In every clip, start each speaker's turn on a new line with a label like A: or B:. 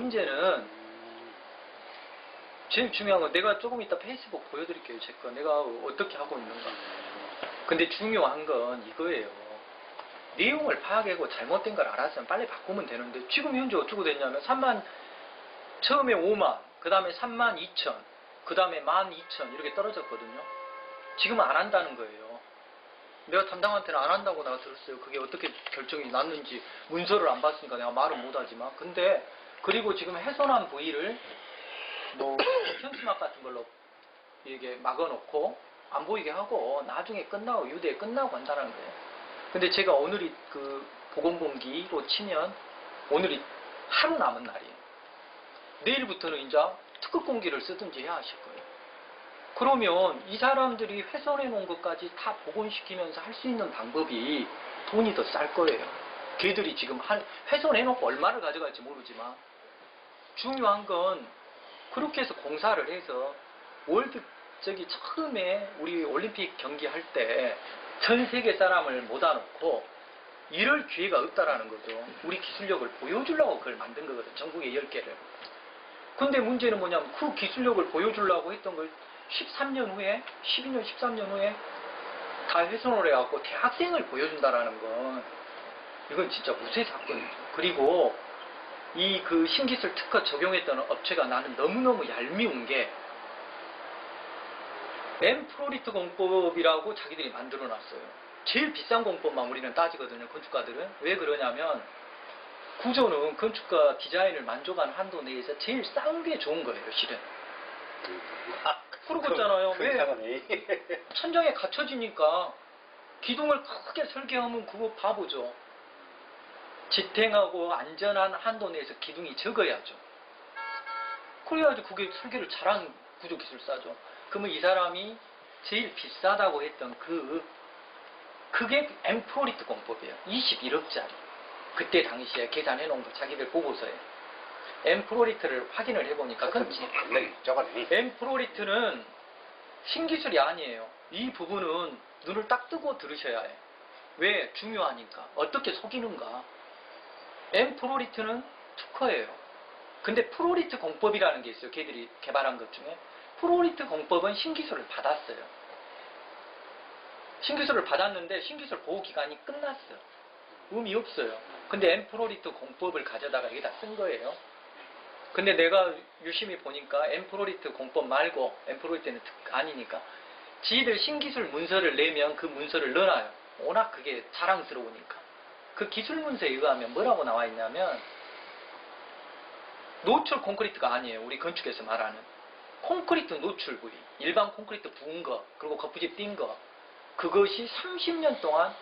A: 문제는 제일 중요한 건 내가 조금 이따 페이스북 보여드릴게요. 제 거. 내가 어떻게 하고 있는가. 근데 중요한 건 이거예요. 내용을 파악하고 잘못된 걸 알았으면 빨리 바꾸면 되는데 지금 현재 어쩌고 됐냐면 처음에 5만, 그 다음에 3만 2천, 그 다음에 12,000 이렇게 떨어졌거든요. 지금은 안 한다는 거예요. 내가 담당한테는 안 한다고 내가 들었어요. 그게 어떻게 결정이 났는지 문서를 안 봤으니까 내가 말은 못하지만, 근데 그리고 지금 훼손한 부위를 뭐 현수막 같은 걸로 이게 막아놓고 안 보이게 하고 나중에 끝나고 유대 끝나고 한다는 거예요. 근데 제가 오늘이 그 보건봉기로 치면 오늘이 하루 남은 날이에요. 내일부터는 이제 특급 공기를 쓰든지 해야 하실 거예요. 그러면 이 사람들이 훼손해 놓은 것까지 다 복원시키면서 할 수 있는 방법이 돈이 더 쌀 거예요. 걔들이 지금 훼손해 놓고 얼마를 가져갈지 모르지만, 중요한 건 그렇게 해서 공사를 해서 처음에 우리 올림픽 경기 할 때 전 세계 사람을 모아놓고 이럴 기회가 없다라는 거죠. 우리 기술력을 보여주려고 그걸 만든 거거든. 전국에 10개를. 근데 문제는 뭐냐면 그 기술력을 보여주려고 했던 걸 13년 후에, 12년, 13년 후에 다 훼손을 해갖고 대학생을 보여준다라는 건 이건 진짜 무쇠 사건이죠. 그리고 이 그 신기술 특허 적용했던 업체가 나는 너무너무 얄미운 게 엠프로리트 공법이라고 자기들이 만들어 놨어요. 제일 비싼 공법만 우리는 따지거든요. 건축가들은. 왜 그러냐면 구조는 건축가 디자인을 만족한 한도 내에서 제일 싼 게 좋은 거예요, 실은. 그러겠잖아요. 왜? 천장에 갇혀지니까 기둥을 크게 설계하면 그거 바보죠. 지탱하고 안전한 한도 내에서 기둥이 적어야죠. 그래야지 그게 설계를 잘한 구조기술사죠. 그러면 이 사람이 제일 비싸다고 했던 그게 엠프로리트 공법이에요. 21억짜리. 그때 당시에 계산해 놓은 거 자기들 보고서에. 엠프로리트를 확인을 해보니까 엠프로리트는 신기술이 아니에요. 이 부분은 눈을 딱 뜨고 들으셔야 해요. 왜? 중요하니까. 어떻게 속이는가. 엠프로리트는 특허예요. 근데 프로리트 공법이라는 게 있어요. 걔들이 개발한 것 중에. 프로리트 공법은 신기술을 받았어요. 신기술을 받았는데 신기술 보호기간이 끝났어. 의미 없어요. 근데 엠프로리트 공법을 가져다가 여기다 쓴 거예요. 근데 내가 유심히 보니까 엠프로리트 공법 말고, 엠프로리트는 아니니까 지들 신기술 문서를 내면 그 문서를 넣어놔요. 워낙 그게 자랑스러우니까. 그 기술 문서에 의하면 뭐라고 나와 있냐면 노출 콘크리트가 아니에요. 우리 건축에서 말하는 콘크리트 노출 부위, 일반 콘크리트 부은 거, 그리고 겉부집 띈 거, 그것이 30년 동안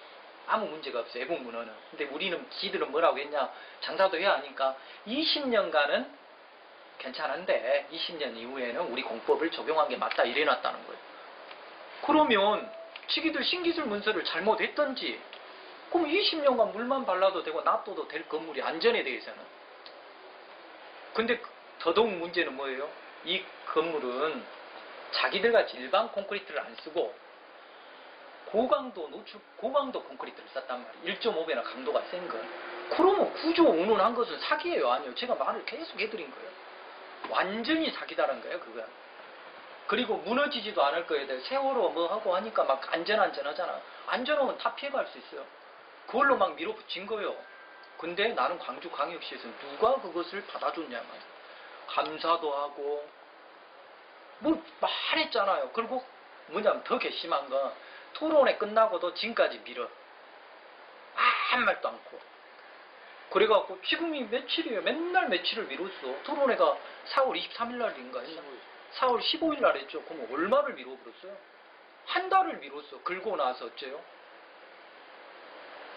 A: 아무 문제가 없어요. 애국 문헌은. 근데 우리는 지들은 뭐라고 했냐, 장사도 해야 하니까 20년간은 괜찮은데 20년 이후에는 우리 공법을 적용한 게 맞다 이래놨다는 거예요. 그러면 지기들 신기술 문서를 잘못했던지, 그럼 20년간 물만 발라도 되고 놔둬도 될 건물이 안전에 대해서는. 근데 더더욱 문제는 뭐예요? 이 건물은 자기들같이 일반 콘크리트를 안 쓰고 고강도 콘크리트를 썼단 말이에요. 1.5배나 강도가 센 거. 그러면 구조 운운한 것은 사기예요, 아니요? 제가 말을 계속 해드린 거예요. 완전히 사기다란 거예요, 그건. 그리고 무너지지도 않을 거예요. 세월호 뭐 하고 하니까 막 안전하잖아. 안전하면 다 피해갈 수 있어요. 그걸로 막 밀어붙인 거예요. 근데 나는 광주광역시에서 누가 그것을 받아줬냐면 감사도 하고 뭐 말했잖아요. 그리고 뭐냐면 더 괘씸한 건 토론회 끝나고도 지금까지 밀어. 아무 말도 않고. 그래갖고 지금이 며칠이에요. 맨날 며칠을 미뤘어. 토론회가 4월 23일 날인가 했나? 4월 15일 날 했죠. 그럼 얼마를 미뤄버렸어요? 한 달을 미뤘어. 긁고 나서 어째요?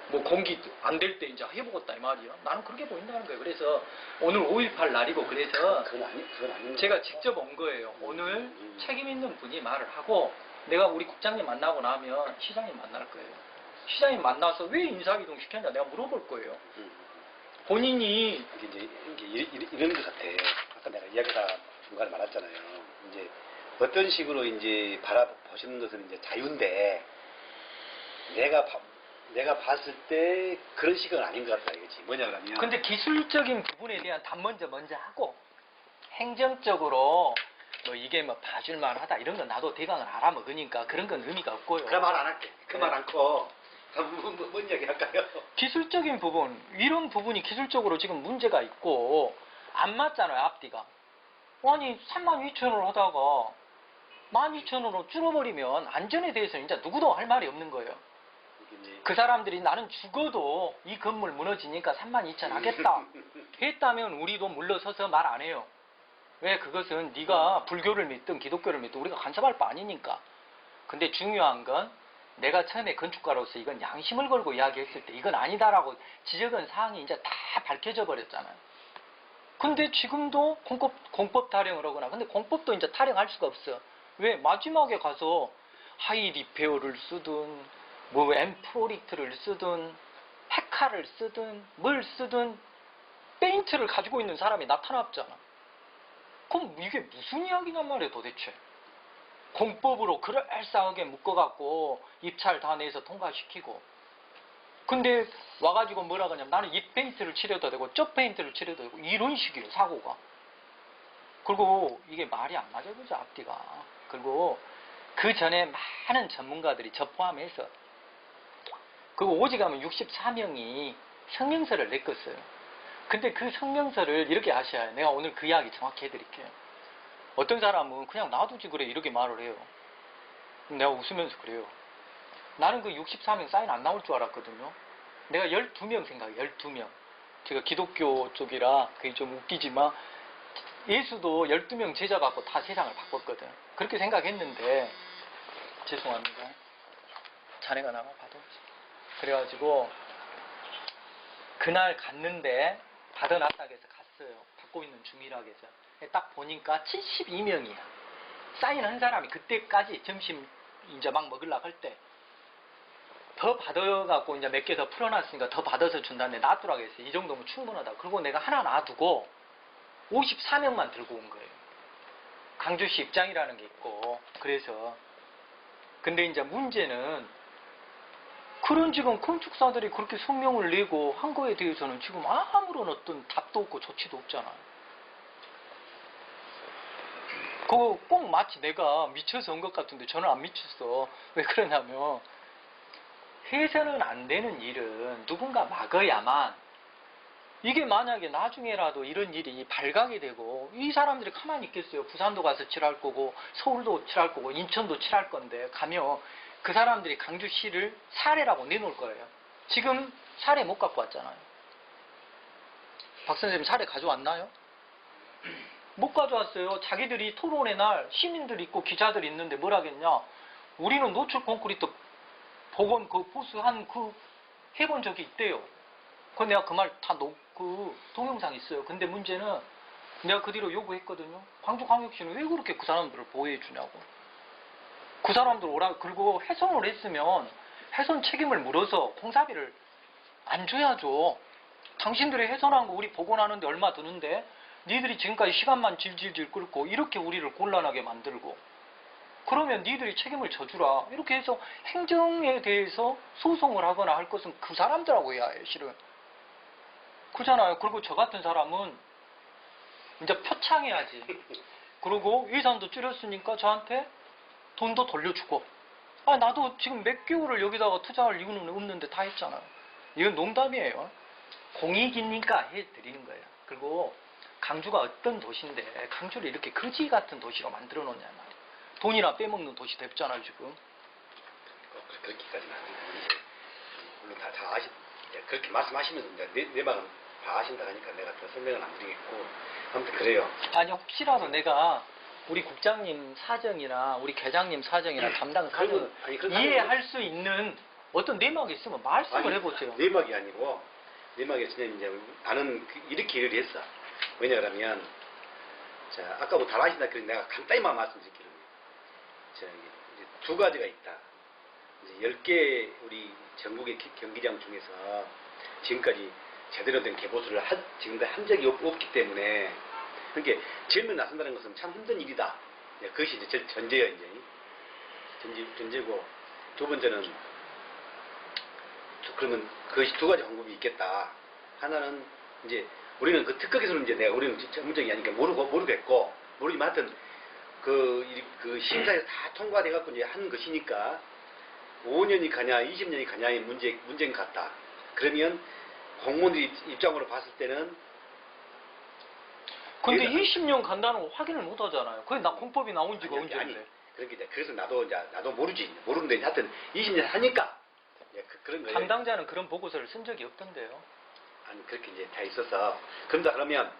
A: 뭐 공기 안 될 때 이제 해보겠다 이 말이야. 나는 그렇게 보인다는 거예요. 그래서 오늘 5.18 날이고 그래서
B: 그건
A: 제가 직접 온 거예요. 오늘 책임 있는 분이 말을 하고 내가 우리 국장님 만나고 나면 시장님 만날 거예요. 시장님 만나서 왜 인사이동 시켰냐 내가 물어볼 거예요. 본인이
B: 이제 이런 것 같아. 아까 내가 이야기가 중간에 말했잖아요. 이제 어떤 식으로 이제 바라보시는 것은 이제 자유인데 내가 내가 봤을 때 그런 시각은 아닌 것 같다 이거지. 뭐냐 그러면.
A: 근데 기술적인 부분에 대한 답 먼저 하고 행정적으로 뭐 이게 뭐 봐줄만 하다 이런 건 나도 대강을 알아먹으니까 그런 건 의미가 없고요.
B: 그 말 안 할게. 그 말
A: 네.
B: 않고 뭔 이야기 할까요?
A: 기술적인 부분, 이런 부분이 기술적으로 지금 문제가 있고 안 맞잖아요, 앞뒤가. 아니 32,000원을 하다가 12,000원으로 줄어버리면 안전에 대해서는 이제 누구도 할 말이 없는 거예요. 그 사람들이 나는 죽어도 이 건물 무너지니까 32,000 하겠다 했다면 우리도 물러서서 말 안 해요. 왜? 그것은 네가 불교를 믿든 기독교를 믿든 우리가 간섭할 바 아니니까. 근데 중요한 건 내가 처음에 건축가로서 이건 양심을 걸고 이야기했을 때 이건 아니다라고 지적한 사항이 이제 다 밝혀져 버렸잖아요. 근데 지금도 공법 타령을 하거나, 근데 공법도 이제 타령할 수가 없어. 왜? 마지막에 가서 하이 리페어를 쓰든 뭐 엠프로릭트를 쓰든 헤카를 쓰든 뭘 쓰든 페인트를 가지고 있는 사람이 나타났잖아. 그럼 이게 무슨 이야기냔 말이에요 도대체. 공법으로 그럴싸하게 묶어갖고 입찰 다 내서 통과시키고, 근데 와가지고 뭐라 그러냐면 나는 이 페인트를 칠해도 되고 저 페인트를 칠해도 되고 이런 식이에요 사고가. 그리고 이게 말이 안 맞아요 그죠 앞뒤가. 그리고 그 전에 많은 전문가들이 저 포함해서 그 오직하면 64명이 성명서를 냈었어요. 근데 그 성명서를 이렇게 아셔야 해요. 내가 오늘 그 이야기 정확히 해드릴게요. 어떤 사람은 그냥 놔두지 그래 이렇게 말을 해요. 내가 웃으면서 그래요. 나는 그 64명 사인 안 나올 줄 알았거든요. 내가 12명 생각해 12명. 제가 기독교 쪽이라 그게 좀 웃기지만 예수도 12명 제자 갖고 다 세상을 바꿨거든. 그렇게 생각했는데 죄송합니다. 자네가 나가 봐도. 그래가지고 그날 갔는데 받아놨다고 해서 갔어요. 받고 있는 중이라고 해서. 딱 보니까 72명이야. 사인한 사람이 그때까지 점심 이제 막 먹으려고 할 때 더 받아갖고 이제 몇 개 더 풀어놨으니까 더 받아서 준다는데 놔두라고 했어요. 이 정도면 충분하다. 그리고 내가 하나 놔두고 54명만 들고 온 거예요. 강주시 입장이라는 게 있고. 그래서 근데 이제 문제는 그런 지금 건축사들이 그렇게 성명을 내고 한 거에 대해서는 지금 아무런 어떤 답도 없고 조치도 없잖아요. 그거 꼭 마치 내가 미쳐서 온 것 같은데 저는 안 미쳤어. 왜 그러냐면 해서는 안 되는 일은 누군가 막아야만, 이게 만약에 나중에라도 이런 일이 발각이 되고 이 사람들이 가만히 있겠어요. 부산도 가서 칠할 거고 서울도 칠할 거고 인천도 칠할 건데 가면 그 사람들이 강주시를 사례라고 내놓을 거예요. 지금 사례 못 갖고 왔잖아요. 박 선생님 사례 가져왔나요? 못 가져왔어요. 자기들이 토론의 날 시민들이 있고 기자들이 있는데 뭘 하겠냐. 우리는 노출 콘크리트 복원 그 보수한 그 해본 적이 있대요. 그 내가 그 말 다 그 동영상 있어요. 근데 문제는 내가 그 뒤로 요구했거든요. 광주광역시는 왜 그렇게 그 사람들을 보호해 주냐고. 그 사람들 오라. 그리고 훼손을 했으면 훼손 책임을 물어서 공사비를 안 줘야죠. 당신들이 훼손한 거 우리 복원하는데 얼마 드는데 니들이 지금까지 시간만 질질질 끌고 이렇게 우리를 곤란하게 만들고, 그러면 니들이 책임을 져주라. 이렇게 해서 행정에 대해서 소송을 하거나 할 것은 그 사람들하고 해야 해 실은. 그잖아요. 그리고 저 같은 사람은 이제 표창해야지. 그리고 예산도 줄였으니까 저한테 돈도 돌려주고. 아 나도 지금 몇 개월을 여기다가 투자할 이유는 없는데 다 했잖아요. 이건 농담이에요. 공익이니까 해드리는 거예요. 그리고 강주가 어떤 도시인데 강주를 이렇게 거지 같은 도시로 만들어 놓냐 말이에요. 돈이나 빼먹는 도시 됐잖아요 지금.
B: 그렇게까지는 아니고 물론 다 그렇게 말씀하시면서 이제 내 마음 다 아신다 하니까 내가 더 설명은 안 드리겠고 아무튼 그래요.
A: 아니 혹시라도 내가 우리 국장님 사정이나 우리 계장님 사정이나 담당 사정 이해할 수 있는 어떤 내막이 있으면 말씀을 해보세요.
B: 내막이 아니고 내막이 지금 이제 나는 이렇게 일을 했어. 왜냐하면 자 아까 다 아신다 그래서 내가 간단히만 말씀드릴게요. 자 이제 두 가지가 있다. 이제 10개 우리 전국의 경기장 중에서 지금까지 제대로 된 개보수를 지금까지 한 적이 없기 때문에 그러니까 젊은 나선다는 것은 참 힘든 일이다. 그것이 이제 제일 전제예요. 이제 전제고 두 번째는 그러면 그것이 두 가지 방법이 있겠다. 하나는 이제 우리는 그 특허 기술은 이제 우리는 전문적이 아니니까 모르겠고 모르지만 하여튼 그 심사에서 다 통과돼 갖고 이제 한 것이니까 5년이 가냐 20년이 가냐의 문제인 것 같다. 그러면 공무원들 입장으로 봤을 때는
A: 근데 20년 간다는 거 확인을 못 하잖아요. 그게 나 공법이 나온 지가
B: 아니,
A: 언제인데.
B: 그러니까 이제 그래서 나도 모르는데 하여튼 20년 하니까 그런 거예요.
A: 담당자는 그런 보고서를 쓴 적이 없던데요.
B: 아니 그렇게 이제 다 있어서 그런다 그러면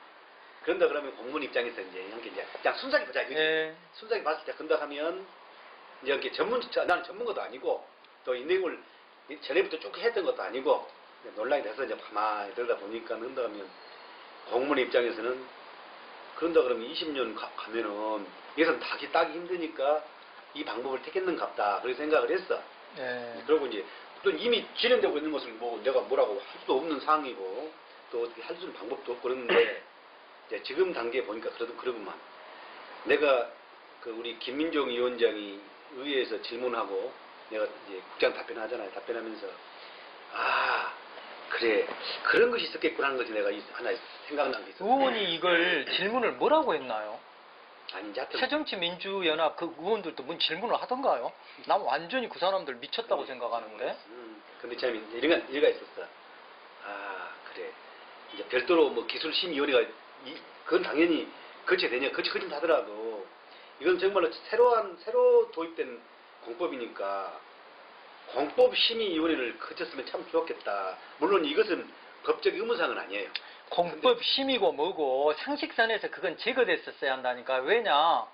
B: 공무원 입장에서 이제 이렇게 그냥 순수하게 보자 이거지.
A: 예.
B: 순수하게 봤을 때 그런다 하면 이제 이렇게 나는 전문가도 아니고 또 이 내용을 전에부터 쭉 했던 것도 아니고 논란이 돼서 이제 가만히 들다 보니까 그런다 하면 공무원 입장에서는 그런다 그러면 20년 가면은 예산 따기 힘드니까 이 방법을 택했는갑다 그렇게 생각을 했어.
A: 예.
B: 그리고 이제 또 이미 진행되고 있는 것을 뭐 내가 뭐라고 할 수도 없는 상황이고 또 어떻게 할 수 있는 방법도 없고 그러는데 이제 지금 단계에 보니까 그러구만. 내가 그 우리 김민종 위원장이 의회에서 질문하고 내가 이제 국장 답변하잖아요. 답변하면서 아 그래 그런 것이 있었겠구나 하는 것이 내가 하나 생각난 게 있었어요.
A: 의원이 이걸 질문을 뭐라고 했나요?
B: 아니 이제 하여튼
A: 새정치민주연합 그 의원들도 뭔 질문을 하던가요? 난 완전히 그 사람들 미쳤다고 생각하는데.
B: 근데 참 이런 일가 있었어. 아 그래 이제 별도로 뭐 기술심의위원회가 그건 당연히 거쳐야 되냐 거친다 하더라도 이건 정말로 새로 도입된 공법이니까 공법심의위원회를 거쳤으면 참 좋겠다. 물론 이것은 법적 의무사항은 아니에요.
A: 공법 심의고 뭐고 상식선에서 그건 제거됐었어야 한다니까. 왜냐?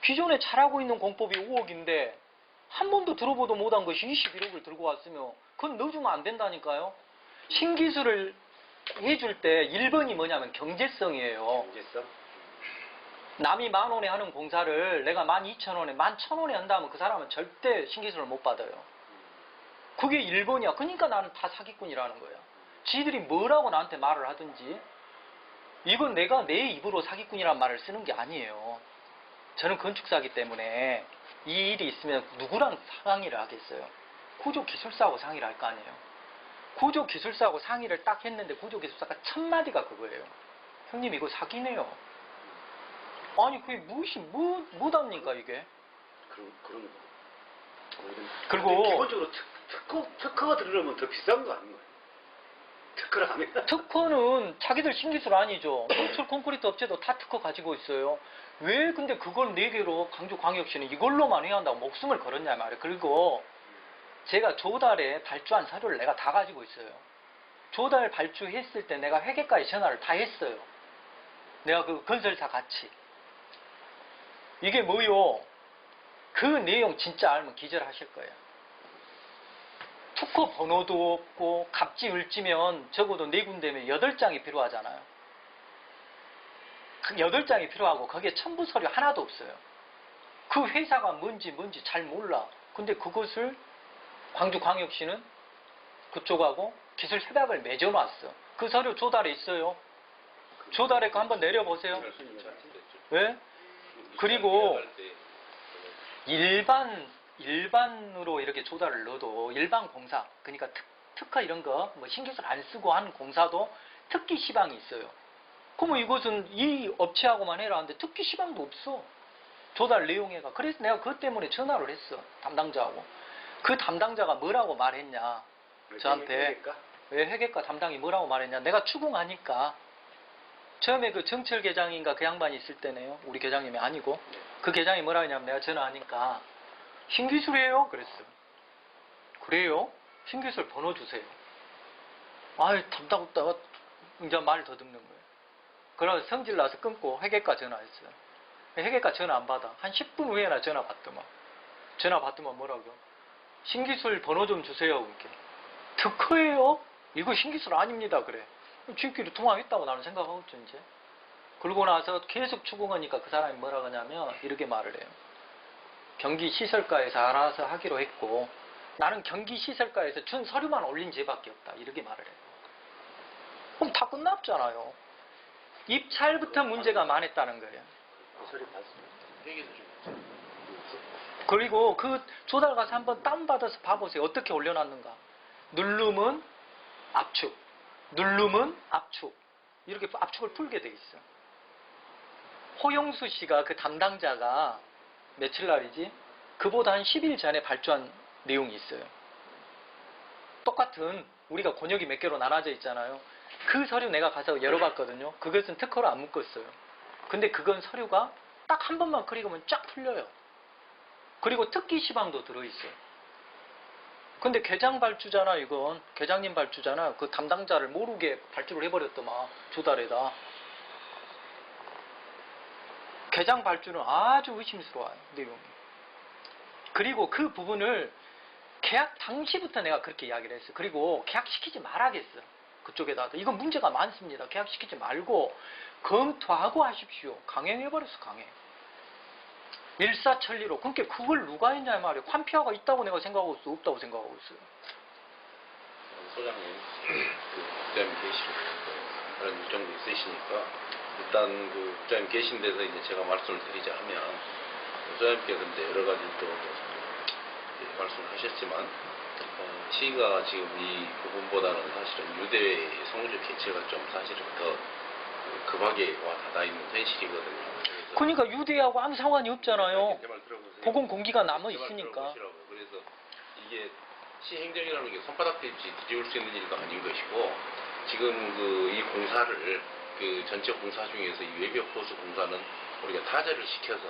A: 기존에 잘하고 있는 공법이 5억인데 한 번도 들어보도 못한 것이 21억을 들고 왔으면 그건 넣어주면 안 된다니까요. 신기술을 해줄 때 1번이 뭐냐면 경제성이에요.
B: 경제성?
A: 남이 10,000원에 하는 공사를 내가 12,000원에 11,000원에 한다면 그 사람은 절대 신기술을 못 받아요. 그게 1번이야. 그러니까 나는 다 사기꾼이라는 거야. 지들이 뭐라고 나한테 말을 하든지 이건 내가 내 입으로 사기꾼이란 말을 쓰는 게 아니에요. 저는 건축사기 때문에 이 일이 있으면 누구랑 상의를 하겠어요. 구조기술사하고 상의를 할 거 아니에요. 구조기술사하고 상의를 딱 했는데 구조기술사가 첫 마디가 그거예요. 형님 이거 사기네요. 아니 그게 무엇이 뭐답니까 이게.
B: 그런 거.
A: 그리고
B: 기본적으로 특허가 들으려면 더 비싼 거 아닌가요? 특허를 하면
A: 특허는 자기들 신기술 아니죠. 노출 콘크리트 업체도 다 특허 가지고 있어요. 왜 근데 그걸 4개로 광주광역시는 이걸로만 해야 한다고 목숨을 걸었냐 말이에요. 그리고 제가 조달에 발주한 서류를 내가 다 가지고 있어요. 조달 발주했을 때 내가 회계과에 전화를 다 했어요. 내가 그 건설사 같이. 이게 뭐요? 그 내용 진짜 알면 기절하실 거예요. 특허 번호도 없고 갑지 을지면 적어도 4군데면 8장이 필요하잖아요. 그 8장이 필요하고 거기에 첨부 서류 하나도 없어요. 그 회사가 뭔지 잘 몰라. 근데 그것을 광주광역시는 그쪽하고 기술 협약을 맺어놨어. 그 서류 조달에 있어요. 조달에 거 한번 내려보세요. 왜? 그리고 일반으로 이렇게 조달을 넣어도 일반 공사, 그러니까 특허 이런 거, 뭐 신기술 안 쓰고 하는 공사도 특기 시방이 있어요. 그러면 이것은 이 업체하고만 해라 하는데 특기 시방도 없어. 조달 내용에가. 그래서 내가 그것 때문에 전화를 했어. 담당자하고. 그 담당자가 뭐라고 말했냐. 저한테. 왜 회계과 담당이 뭐라고 말했냐. 내가 추궁하니까. 처음에 그 정철 계장인가 그 양반이 있을 때네요. 우리 계장님이 아니고. 그 계장이 뭐라 했냐면 내가 전화하니까 신기술이에요? 그랬어. 그래요? 신기술 번호 주세요. 아이 답답하다가 이제 말 더듬는 거예요. 그래서 성질 나서 끊고 회계과 전화했어요. 회계과 전화 안 받아. 한 10분 후에나 전화 받더만. 전화 받더만 뭐라고. 신기술 번호 좀 주세요. 이렇게. 특허예요? 이거 신기술 아닙니다. 그래. 지금끼리 통화했다고 나는 생각하겠죠 이제. 그러고 나서 계속 추궁하니까 그 사람이 뭐라 하냐면 이렇게 말을 해요. 경기시설과에서 알아서 하기로 했고 나는 경기시설과에서 준 서류만 올린 죄밖에 없다. 이렇게 말을 해요. 그럼 다 끝났잖아요. 입찰부터 문제가 많았다는 거예요. 그리고 그 조달 가서 한번 다운받아서 봐보세요. 어떻게 올려놨는가. 누르면 압축, 누르면 압축. 이렇게 압축을 풀게 돼 있어. 호용수 씨가 그 담당자가 며칠 날이지? 그보다 한 10일 전에 발주한 내용이 있어요. 똑같은 우리가 권역이 몇 개로 나눠져 있잖아요. 그 서류 내가 가서 열어봤거든요. 그것은 특허로 안 묶었어요. 근데 그건 서류가 딱 한 번만 클릭하면 쫙 풀려요. 그리고 특기 시방도 들어있어요. 근데 계장 발주잖아, 이건. 계장님 발주잖아. 그 담당자를 모르게 발주를 해버렸더만, 조달에다. 계장 발주는 아주 의심스러워요, 내용이. 그리고 그 부분을 계약 당시부터 내가 그렇게 이야기를 했어요. 그리고 계약시키지 말아야겠어. 그쪽에다. 이건 문제가 많습니다. 계약시키지 말고 검토하고 하십시오. 강행해버렸어, 강행. 일사천리로. 그러니까 그걸 누가 했냐 말이에요. 관피아가 있다고 내가 생각하고 있어, 없다고 생각하고 있어요.
C: 소장님, 그 국장님 계시고 그런 일정도 있으시니까 일단 그 국장님 계신 데서 이제 제가 말씀을 드리자면 소장님께서 이제 여러 가지 또 말씀을 하셨지만 시가 지금 이 부분보다는 사실은 유대 성적 개체가 좀 사실은 더 급하게 와 닿아 있는 현실이거든요.
A: 그러니까 유대하고 아무 상관이 없잖아요.
C: 제 말 들어보세요.
A: 보건 공기가 남아
C: 제 말
A: 있으니까.
C: 들어보시라고. 그래서 이게 시행정이라는 게 손바닥 뒤집지 뒤집을 수 있는 일도 아닌 것이고 지금 그 이 공사를 그 전체 공사 중에서 이 외벽 호수 공사는 우리가 타자를 시켜서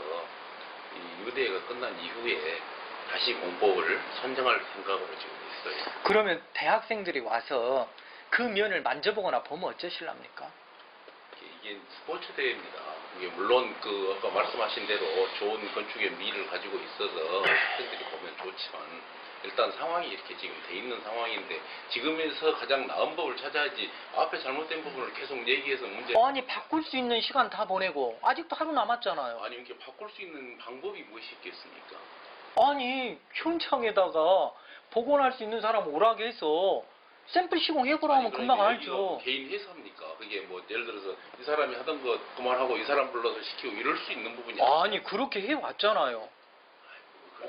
C: 이 유대가 끝난 이후에 다시 공법을 선정할 생각으로 지금 있어요.
A: 그러면 대학생들이 와서 그 면을 만져보거나 보면 어쩌실랍니까?
C: 이게 스포츠 대회입니다. 이게 물론 그 아까 말씀하신 대로 좋은 건축의 미를 가지고 있어서 학생들이 보면 좋지만 일단 상황이 이렇게 지금 돼 있는 상황인데 지금에서 가장 나은 법을 찾아야지 앞에 잘못된 부분을 계속 얘기해서 문제.
A: 아니 바꿀 수 있는 시간 다 보내고 아직도 하루 남았잖아요.
C: 아니 이렇게 바꿀 수 있는 방법이 무엇이 있겠습니까?
A: 아니 현장에다가 복원할 수 있는 사람 오라게 해서 샘플 시공해보라 하면
C: 아니,
A: 금방
C: 그러니까
A: 알죠.
C: 여기가 개인 회사입니까? 그게 뭐 예를 들어서 이 사람이 하던 거 그만하고 이 사람 불러서 시키고 이럴 수 있는 부분이
A: 아니 그렇게 해왔잖아요.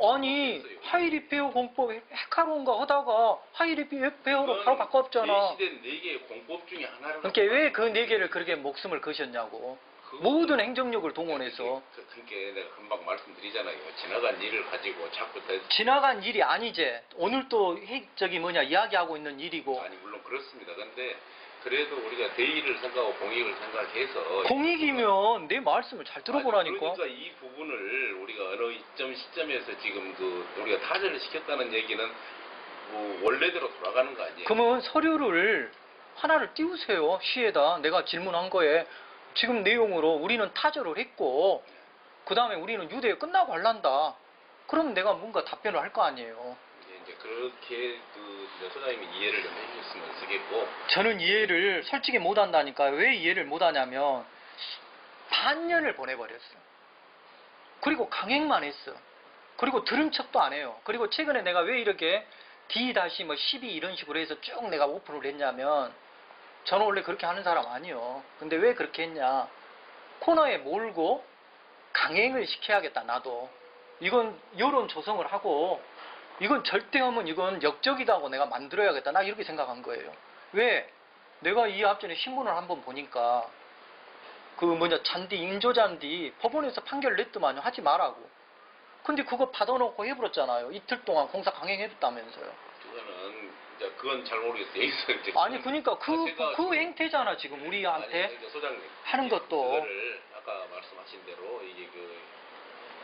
A: 아니 하이리페어 공법 헤카론가 하다가 하이리페어로 바로 바꿨잖아.
C: 제시된 4개의 공법 중에 하나를
A: 그러니까 왜 그 4개를 그렇게 목숨을 거셨냐고. 모든 행정력을 동원해서.
C: 그러니까 내가 금방 말씀드리잖아요. 지나간 일을 가지고 자꾸
A: 지나간 일이 아니지. 오늘 또 이야기하고 있는 일이고.
C: 아니 물론 그렇습니다. 근데 그래도 우리가 대의를 생각하고 공익을 생각해서
A: 공익이면 내 말씀을 잘 들어보라니까.
C: 그러니까 이 부분을 우리가 어느 시점에서 지금 우리가 타전을 시켰다는 얘기는 뭐 원래대로 돌아가는 거 아니에요?
A: 그러면 서류를 하나를 띄우세요. 시에다 내가 질문한 거에 지금 내용으로 우리는 타절을 했고 그 다음에 우리는 유대에 끝나고 할란다. 그럼 내가 뭔가 답변을 할 거 아니에요.
C: 이제 그렇게 이제 소장님이 이해를 좀 해주셨으면 쓰겠고.
A: 저는 이해를 솔직히 못한다니까. 왜 이해를 못하냐면 반년을 보내버렸어. 그리고 강행만 했어. 그리고 들은 척도 안 해요. 그리고 최근에 내가 왜 이렇게 D-12 이런 식으로 해서 쭉 내가 오픈을 했냐면 저는 원래 그렇게 하는 사람 아니요. 근데 왜 그렇게 했냐. 코너에 몰고 강행을 시켜야겠다 나도. 이건 여론 조성을 하고 이건 절대 하면 이건 역적이다고 내가 만들어야겠다. 나 이렇게 생각한 거예요. 왜? 내가 이 앞전에 신문을 한번 보니까 잔디 인조잔디 법원에서 판결을 냈더만요. 하지 말라고. 근데 그거 받아놓고 해버렸잖아요. 이틀 동안 공사 강행해줬다면서요.
C: 그건 잘 모르겠어요. 여기서 이제
A: 아니 그러니까 그 행태잖아 지금 우리한테
C: 아니, 그러니까 소장님
A: 하는 것도.
C: 그거를 아까 말씀하신 대로 이게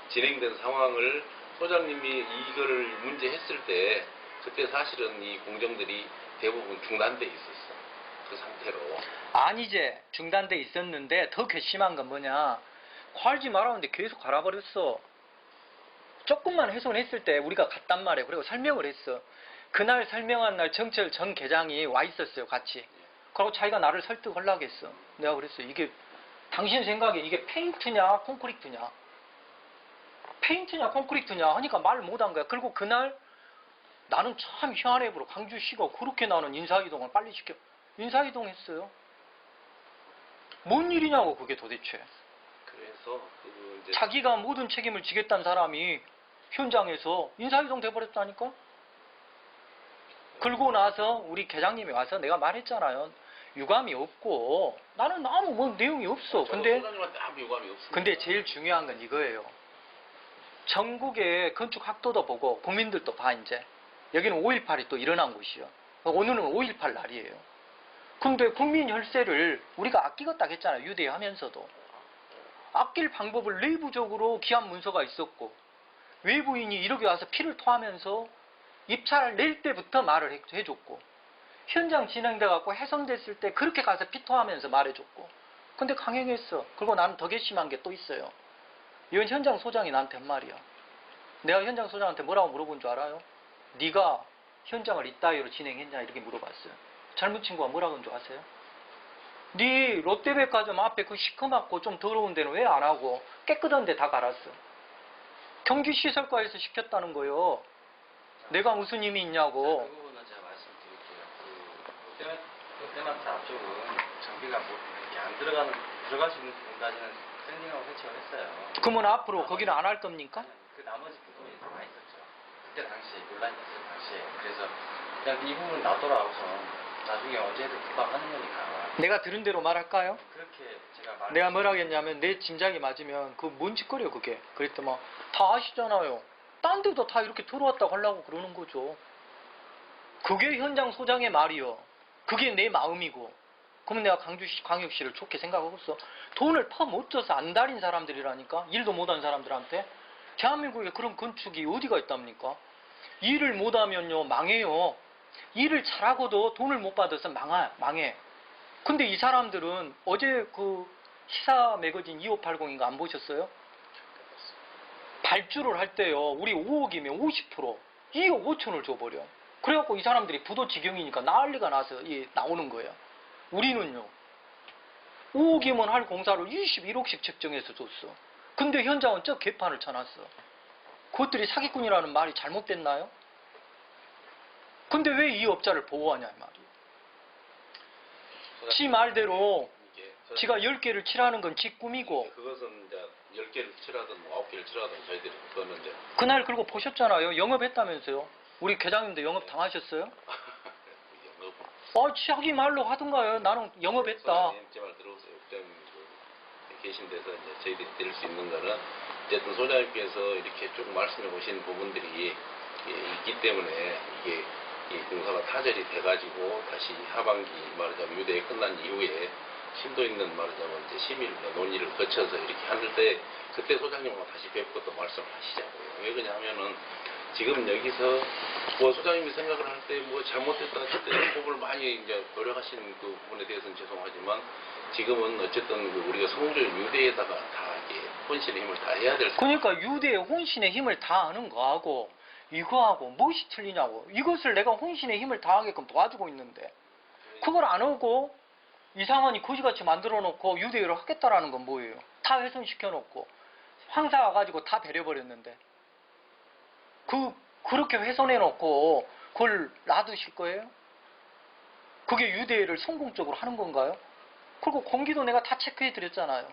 C: 진행된 상황을 소장님이 이거를 문제했을 때 그때 사실은 이 공정들이 대부분 중단돼 있었어. 그 상태로.
A: 아니지. 중단돼 있었는데 더 괘씸한 건 뭐냐. 갈지 말았는데 계속 갈아버렸어. 조금만 훼손했을 때 우리가 갔단 말이에요. 그리고 설명을 했어. 그날 설명한 날 정철 전 계장이 와 있었어요. 같이. 그리고 자기가 나를 설득하려고 했어. 내가 그랬어. 이게 당신 생각에 이게 페인트냐 콘크리트냐. 페인트냐 콘크리트냐 하니까 말 못한 거야. 그리고 그날 나는 참 희한해 보러 광주시가 그렇게 나는 인사이동을 빨리 시켜. 인사이동했어요. 뭔 일이냐고 그게 도대체.
C: 그래서 이제
A: 자기가 모든 책임을 지겠다는 사람이 현장에서 인사이동 돼버렸다니까. 그러고 나서 우리 계장님이 와서 내가 말했잖아요. 유감이 없고 나는 아무 뭐 내용이 없어. 근데
C: 소장님한테 아무 유감이 없습니다.
A: 근데 제일 중요한 건 이거예요. 전국의 건축학도도 보고 국민들도 봐 이제. 여기는 5.18이 또 일어난 곳이요. 오늘은 5.18 날이에요. 근데 국민 혈세를 우리가 아끼겠다 했잖아요. 유대하면서도. 아낄 방법을 내부적으로 기한 문서가 있었고 외부인이 이렇게 와서 피를 토하면서 입찰을 낼 때부터 말을 해줬고 현장 진행돼 갖고 훼손됐을 때 그렇게 가서 피토하면서 말해줬고 근데 강행했어. 그리고 나는 더 괘씸한 게 또 있어요. 이건 현장 소장이 나한테 한 말이야. 내가 현장 소장한테 뭐라고 물어본 줄 알아요? 네가 현장을 이따위로 진행했냐 이렇게 물어봤어요. 젊은 친구가 뭐라고 한 줄 아세요? 네 롯데백화점 앞에 그 시커멓고 좀 더러운 데는 왜 안 하고 깨끗한 데 다 갈았어. 경기시설과에서 시켰다는 거요. 내가 무슨 힘이 있냐고.
D: 그 부분은 제가 말씀드릴게요. 롯데마트 앞쪽은 장비가 뭐 이렇게 안 들어갈 수 있는 부분까지는 샌딩하고 설치를 했어요.
A: 그러면 앞으로 거기는 안 할 겁니까?
D: 그 나머지 부분이 다 있었죠. 그때 당시에 논란이 있었을 당시에. 그래서 그냥 이 부분 놔둬라고서 나중에 언제든 금방 하는 거니까.
A: 내가 들은 대로 말할까요?
D: 그렇게 제가
A: 내가 뭐라고 했냐면 내 짐작이 맞으면 그 뭔 짓거리요 그게. 그랬더니 다 아시잖아요. 딴 데도 다 이렇게 들어왔다고 하려고 그러는 거죠. 그게 현장 소장의 말이요. 그게 내 마음이고. 그러면 내가 광역시를 좋게 생각하고 있어. 돈을 퍼못 줘서 안 다린 사람들이라니까. 일도 못한 사람들한테. 대한민국에 그런 건축이 어디가 있답니까? 일을 못하면요 망해요. 일을 잘하고도 돈을 못 받아서 망해. 근데 이 사람들은 어제 그 시사 매거진 2580인가 안 보셨어요? 발주를 할 때요. 우리 5억이면 50% 2억 5천을 줘버려. 그래갖고 이 사람들이 부도 지경이니까 난리가 나서 나오는 거예요. 우리는요. 5억이면 할 공사를 21억씩 책정해서 줬어. 근데 현장은 저 개판을 쳐놨어. 그것들이 사기꾼이라는 말이 잘못됐나요? 근데 왜 이 업자를 보호하냐 이 말이에요. 지 말대로 지가 10개를 칠하는 건 지 꿈이고
C: 그것은 이제 10개를 칠하든 뭐 9개를 칠하든 저희들이 그거는 이제
A: 그날 그리고 보셨잖아요. 영업했다면서요. 우리 계장님도 영업 당하셨어요? 자기 말로 하던가요. 나는 영업했다.
C: 소장님 제 말 들어보세요. 소장님 계신 데서 이제 저희들이 드릴 수 있는 거는 어쨌든 소장님께서 이렇게 쭉 말씀해 보신 부분들이 있기 때문에 이게 이 공사가 타결이 돼가지고 다시 하반기 말하자면 유대에 끝난 이후에 심도 있는 말하자면 이제 심의 논의를 거쳐서 이렇게 하는 때 그때 소장님하고 다시 뵙고 또 말씀을 하시자고요. 왜 그러냐면은 지금 여기서 뭐 소장님이 생각을 할 때 뭐 잘못됐다 그때 이런 부분을 많이 이제 노력하시는 그 부분에 대해서는 죄송하지만 지금은 어쨌든 그 우리가 성공적인 유대에다가 다 이게 혼신의 힘을 다 해야 될.
A: 그러니까 유대의 혼신의 힘을 다하는 거하고 이거하고 무엇이 틀리냐고. 이것을 내가 혼신의 힘을 다하게끔 도와주고 있는데 그걸 안 하고 이상하니 거지같이 만들어 놓고 유대를 하겠다라는 건 뭐예요? 다 훼손시켜 놓고 황사 와가지고 다 배려버렸는데 그렇게 훼손해 놓고 그걸 놔두실 거예요? 그게 유대를 성공적으로 하는 건가요? 그리고 공기도 내가 다 체크해 드렸잖아요.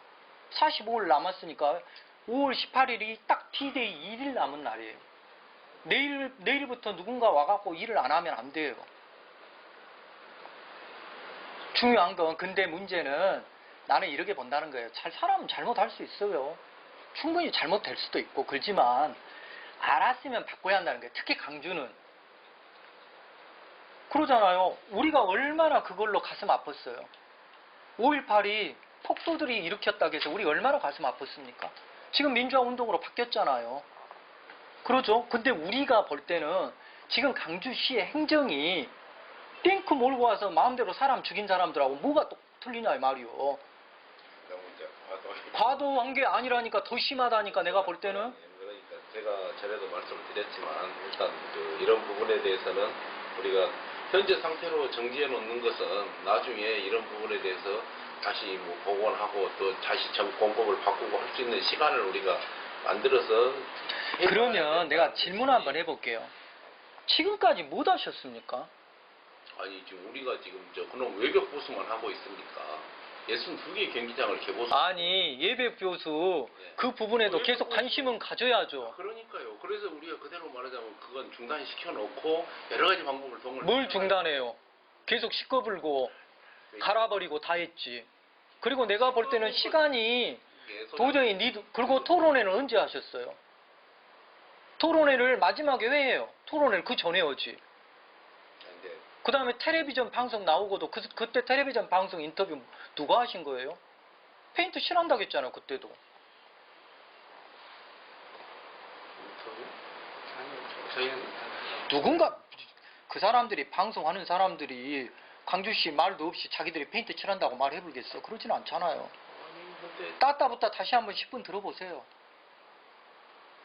A: 45일 남았으니까 5월 18일이 딱 D-Day 1일 남은 날이에요. 내일부터 누군가 와갖고 일을 안 하면 안 돼요. 중요한 건 근데 문제는 나는 이렇게 본다는 거예요. 사람은 잘못할 수 있어요. 충분히 잘못될 수도 있고 그렇지만 알았으면 바꿔야 한다는 거예요. 특히 강주는 그러잖아요. 우리가 얼마나 그걸로 가슴 아팠어요. 5.18이 폭도들이 일으켰다고 해서 우리 얼마나 가슴 아팠습니까? 지금 민주화 운동으로 바뀌었잖아요. 그러죠. 근데 우리가 볼 때는 지금 강주시의 행정이 탱크 몰고 와서 마음대로 사람 죽인 사람들하고 뭐가 또 틀리냐 이 말이요.
C: 너무 이제
A: 과도한 게 아니라니까 더 심하다니까 내가 볼 때는.
C: 그러니까 제가 전에도 말씀을 드렸지만 일단 이런 부분에 대해서는 우리가 현재 상태로 정지해 놓는 것은 나중에 이런 부분에 대해서 다시 뭐 복원하고 또 다시 공법을 바꾸고 할 수 있는 시간을 우리가 만들어서
A: 그러면 내가 질문 한번 해볼게요. 지금까지 못 하셨습니까?
C: 아니 지금 우리가 지금 그놈 외벽 보수만 하고 있습니까? 62개 경기장을 개보수.
A: 아니 예배 교수
C: 네.
A: 그 부분에도 계속 관심은 가져야죠.
C: 그러니까요. 그래서 우리가 그대로 말하자면 그건 중단시켜 놓고 여러 가지 방법을 동원을.
A: 뭘 중단해요? 계속 시꺼불고 갈아버리고 다 했지. 그리고 내가 볼 때는 시간이 도저히 그리고 토론회는 언제 하셨어요? 토론회를 마지막에 왜 해요? 토론회를 그 전에 하지.
C: 근데
A: 그 다음에 텔레비전 방송 나오고도 그때 텔레비전 방송 인터뷰 누가 하신 거예요? 페인트 칠한다고 했잖아요, 그때도.
D: 아니, 저희는
A: 누군가, 그 사람들이, 방송하는 사람들이 강주시 말도 없이 자기들이 페인트 칠한다고 말해보겠어. 그러진 않잖아요.
C: 아니 근데
A: 따따붙다 다시 한번 10분 들어보세요.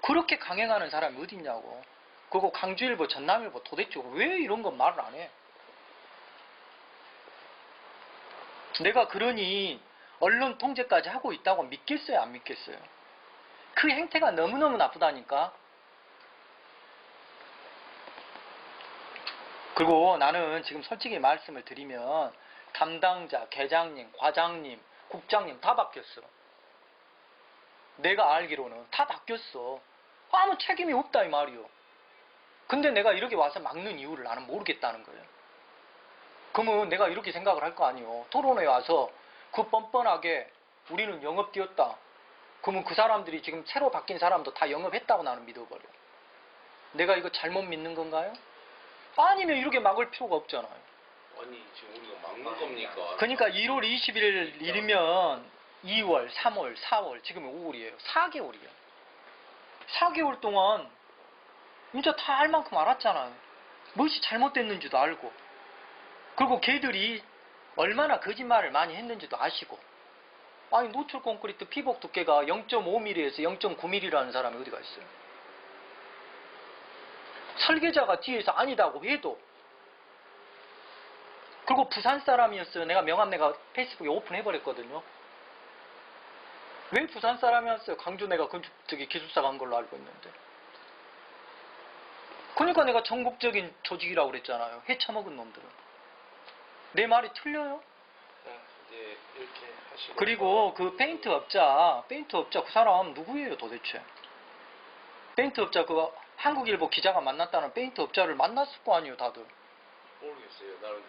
A: 그렇게 강행하는 사람이 어딨냐고. 그리고 강주일보, 전남일보 도대체 왜 이런 건 말을 안 해? 내가 그러니 언론 통제까지 하고 있다고 믿겠어요, 안 믿겠어요? 그 행태가 너무너무 나쁘다니까. 그리고 나는 지금 솔직히 말씀을 드리면 담당자, 계장님, 과장님, 국장님 다 바뀌었어. 내가 알기로는 다 바뀌었어. 아무 책임이 없다 이 말이요. 근데 내가 이렇게 와서 막는 이유를 나는 모르겠다는 거예요. 그러면 내가 이렇게 생각을 할 거 아니에요. 토론회에 와서 그 뻔뻔하게 우리는 영업되었다. 그러면 그 사람들이 지금 새로 바뀐 사람도 다 영업했다고 나는 믿어버려. 내가 이거 잘못 믿는 건가요? 아니면 이렇게 막을 필요가 없잖아요.
C: 아니 지금 우리가 막는 겁니까?
A: 그러니까 1월 20일 일이면 2월, 3월, 4월, 지금 5월이에요. 4개월이에요. 4개월 동안 진짜 다 알 만큼 알았잖아요. 무엇이 잘못됐는지도 알고. 그리고 걔들이 얼마나 거짓말을 많이 했는지도 아시고. 아니 노출 콘크리트 피복 두께가 0.5mm에서 0.9mm라는 사람이 어디가 있어요? 설계자가 뒤에서 아니다고 해도. 그리고 부산 사람이었어요. 내가 명함 내가 페이스북에 오픈해버렸거든요. 왜 부산 사람이었어요? 강주 내가 기술사 간 걸로 알고 있는데. 그러니까 내가 전국적인 조직이라고 그랬잖아요. 해쳐먹은 놈들은. 내 말이 틀려요?
C: 이제 이렇게 하시고.
A: 그리고 그 페인트 업자 그 사람 누구예요 도대체? 페인트 업자 그 한국일보 기자가 만났다는 페인트 업자를 만났을 거 아니에요 다들.
C: 모르겠어요. 나는